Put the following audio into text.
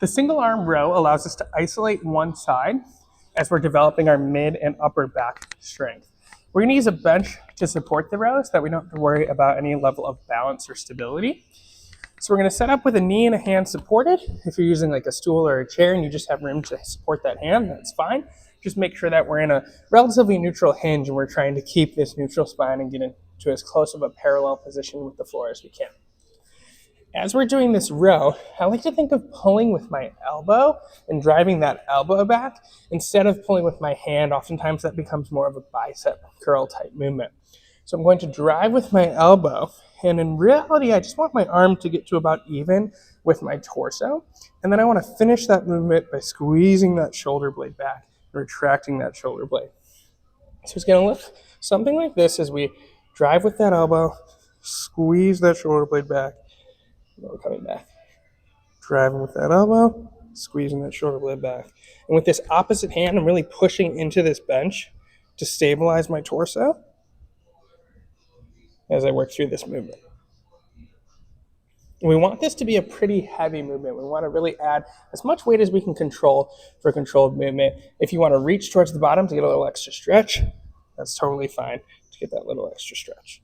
The single arm row allows us to isolate one side as we're developing our mid and upper back strength. We're going to use a bench to support the row so that we don't have to worry about any level of balance or stability. So we're going to set up with a knee and a hand supported. If you're using like a stool or a chair and you just have room to support that hand, that's fine. Just make sure that we're in a relatively neutral hinge and we're trying to keep this neutral spine and get into as close of a parallel position with the floor as we can. As we're doing this row, I like to think of pulling with my elbow and driving that elbow back instead of pulling with my hand. Oftentimes that becomes more of a bicep curl type movement. So I'm going to drive with my elbow, and in reality, I just want my arm to get to about even with my torso. And then I want to finish that movement by squeezing that shoulder blade back and retracting that shoulder blade. So it's going to look something like this as we drive with that elbow, squeeze that shoulder blade back, and we're coming back. Driving with that elbow, squeezing that shoulder blade back. And with this opposite hand, I'm really pushing into this bench to stabilize my torso as I work through this movement. And we want this to be a pretty heavy movement. We want to really add as much weight as we can control for controlled movement. If you want to reach towards the bottom to get a little extra stretch, that's totally fine to get that little extra stretch.